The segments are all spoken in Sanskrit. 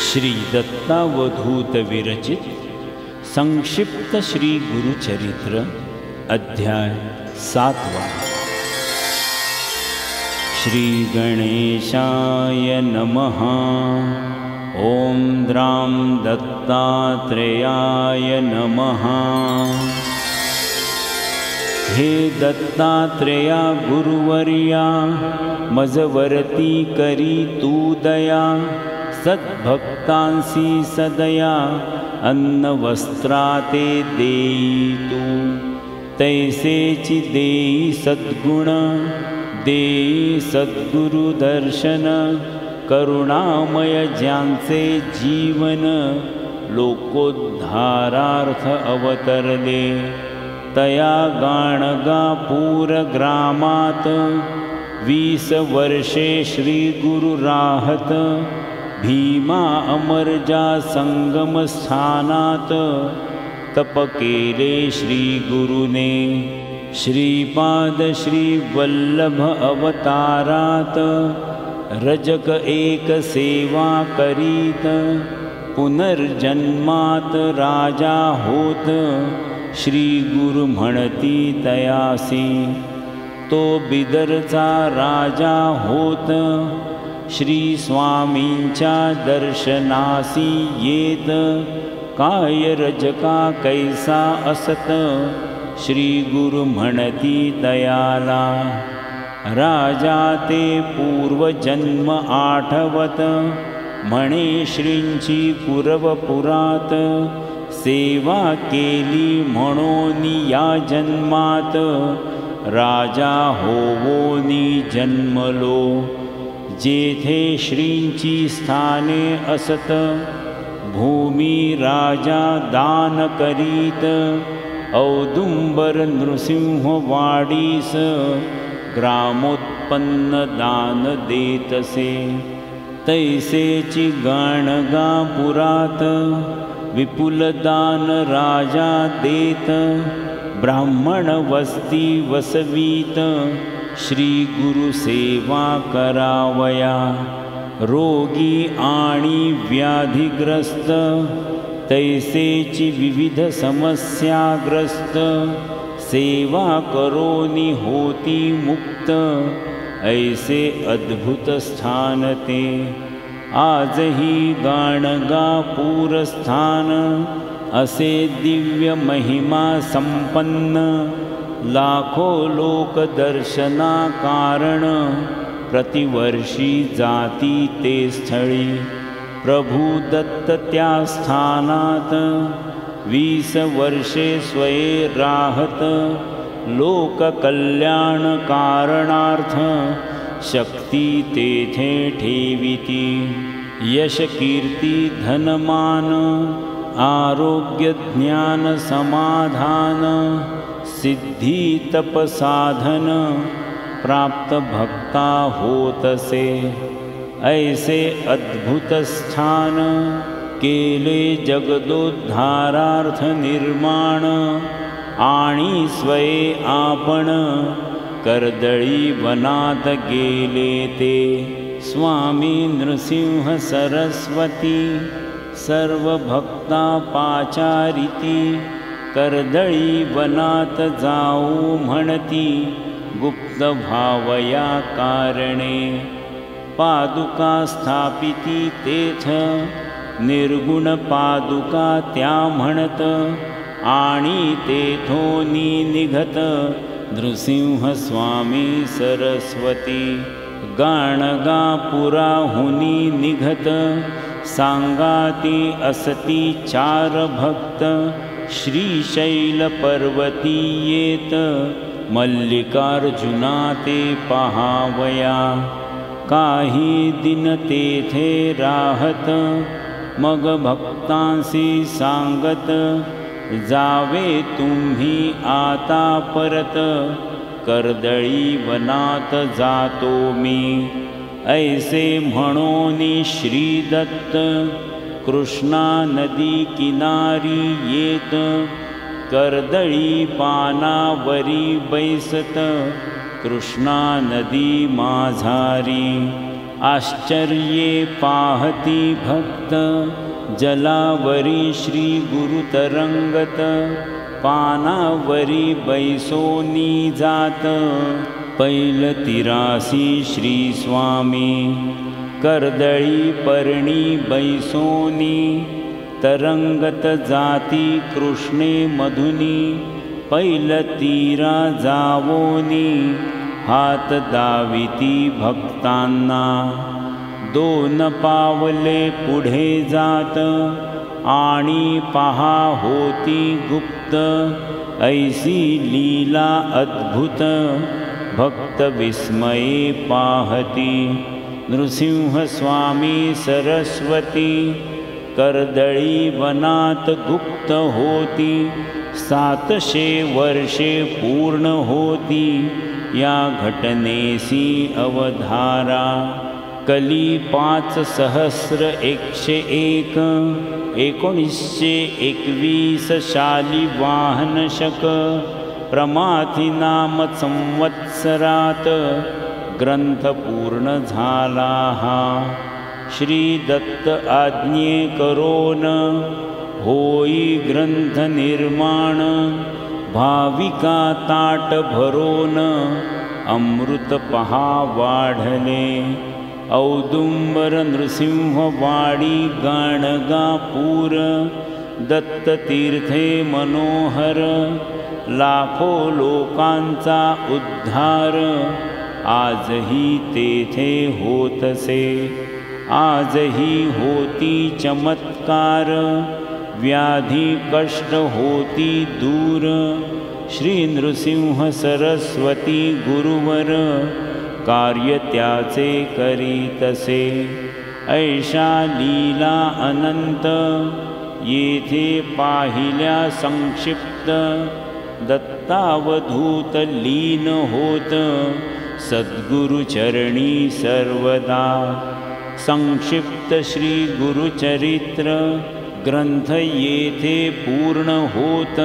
श्री दत्तावधूत विरचित संक्षिप्त श्री गुरुचरित्र अध्याय 7वां। श्री गणेशाय नमः। ओम द्रां दत्तात्रेयाय नमः। हे दत्तात्रेया गुरुवर्या, मजवरती करी तू दया। सद्भक्तांसी सदया अन्न वस्त्राते देई तू। तैसेची देई सद्गुण, देई सद्गुरु दर्शन। करुणामय ज्यांचे जीवन, लोकोद्धारार्थ अवतरले। तया गाणगापूर ग्रामात, 20 वर्षे श्री गुरु राहत। भीमा अमरजा संगम स्थानात, तप केले श्री गुरुने। श्रीपाद श्री वल्लभ अवतारात, रजक एक सेवा करीत। पुनर्जन्मात राजा होत, श्री गुरु म्हणती तयासी। तो बिदरचा राजा होत, श्री स्वामींच्या दर्शनासी येत। काय रजका कैसा असत, श्री गुरु म्हणती तयाला। राजा ते पूर्वजन्म आठवत, म्हणे श्रींची कुरवपुरात। सेवा केली म्हणून या जन्मात, राजा होवोनी जन्मलो। जेथे श्रींची स्थाने असत, भूमी राजा दान करीत। औदुंबर नृसिंहवाडीस, ग्रामोत्पन्न दान देतसे। तैसेची गाणगापुरात, विपुल दान राजा देत। ब्राह्मण वस्ती वसवीत, श्री गुरु सेवा करावया। रोगी आणि व्याधिग्रस्त, तैसेची विविध समस्याग्रस्त। सेवा करोनी होती मुक्त, ऐसे अद्भुत स्थान ते। आजही गाणगापूर स्थान, असे दिव्य महिमा संपन्न। लाखो लोक दर्शना कारण, प्रतिवर्षी जाती ते स्थळी। प्रभु दत्त त्या स्थानात, 20 वर्षे स्वये राहत। लोक कल्याण कारणार्थ, शक्ती तेथे ठेविती। यश कीर्ती धनमान, आरोग्य ज्ञान समाधान। सिद्धि तप साधन, प्राप्त भक्ता होतसे। ऐसे अद्भुत स्थान, केले जगदोद्धारार्थ निर्माण। आणि स्वये आपण, कर्दळी वनात गेले ते। स्वामी नृसिंह सरस्वती, सर्व भक्ता पाचारिती। कर्दळी वनात जाऊ म्हणती, गुप्त भावया कारणे। पादुका स्थापिती तेथ, निर्गुण पादुका त्या म्हणत। आणि तेथोनी निघत, नृसिंह स्वामी सरस्वती। गाणगापुराहुनी निघत, सांगाती असती 4 भक्त। श्रीशैल पर्वती येत, मल्लिकार्जुना ते पहावया। काही दिन तेथे राहत, मग भक्तांसी सांगत। जावे तुम्ही आता परत, कर्दळी वनात जातो मी। ऐसे म्हणोनी श्री दत्त, कृष्णा नदी किनारी येत। कर्दळी पानावरी बैसत, कृष्णा नदी माझारी। आश्चर्ये पाहती भक्त जलावरी श्री गुरुतरंगत पानावरी बैसोनी जात पैलतिरासी श्री स्वामी कर्दळी पर्णी बैसोनी तरंगत जाती कृष्णे मधुनी पैलतीरा जावोनी हात दाविती भक्तांना दोन पावले पुढे जात आणि पहा होती गुप्त ऐसी लीला अद्भुत भक्त विस्मये पाहती नृसिंह स्वामी सरस्वती कर्दळी वनात गुप्त होती 700 वर्षे पूर्ण होती या घटनेसी अवधारा कली 5101 1921 शाली वाहन शक प्रमाथी नाम संवत्सरात ग्रंथ पूर्ण झाला हा श्री दत्त आज्ञे करोन होई ग्रंथ निर्माण भाविका ताट भरोन अमृत पहा वाढले औदुंबर नृसिंहवाडी गाणगापूर दत्ततीर्थे मनोहर लाखो लोकांचा उद्धार आजही तेथे होतसे आजही होती चमत्कार व्याधी कष्ट होती दूर श्री नृसिंह सरस्वती गुरुवर कार्य त्याचे करीतसे ऐशा लीला अनंत येथे पाहिल्या संक्षिप्त दत्तावधूत लीन होत सद्गुरुचरणी सर्वदा संक्षिप्त श्री गुरुचरित्र ग्रंथ येथे पूर्ण होत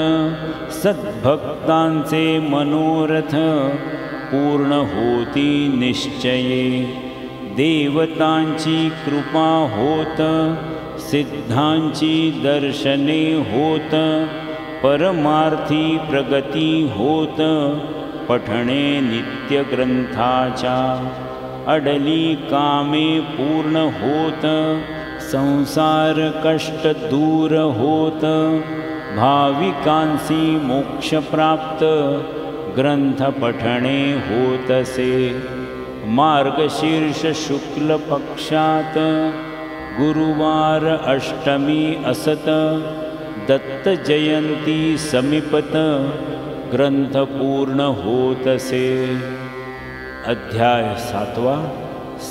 सद्भक्तांचे मनोरथ पूर्ण होती निश्चये देवतांची कृपा होत सिद्धांची दर्शने होत परमार्थी प्रगती होत पठणे नित्य ग्रंथाच्या अडली कामे पूर्ण होत संसार कष्ट दूर होत भाविकांसी मोक्ष प्राप्त ग्रंथ पठणे होतसे मार्गशीर्ष शुक्ल पक्षात गुरुवार अष्टमी असत दत्त जयंती समीपत ग्रंथ पूर्ण होतसे अध्याय 7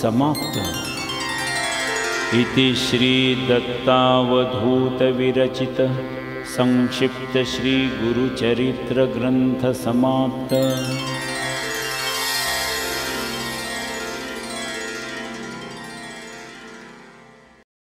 समाप्त इति श्री दत्तावधूत विरचित संक्षिप्त श्री गुरुचरित्र ग्रंथ समाप्त।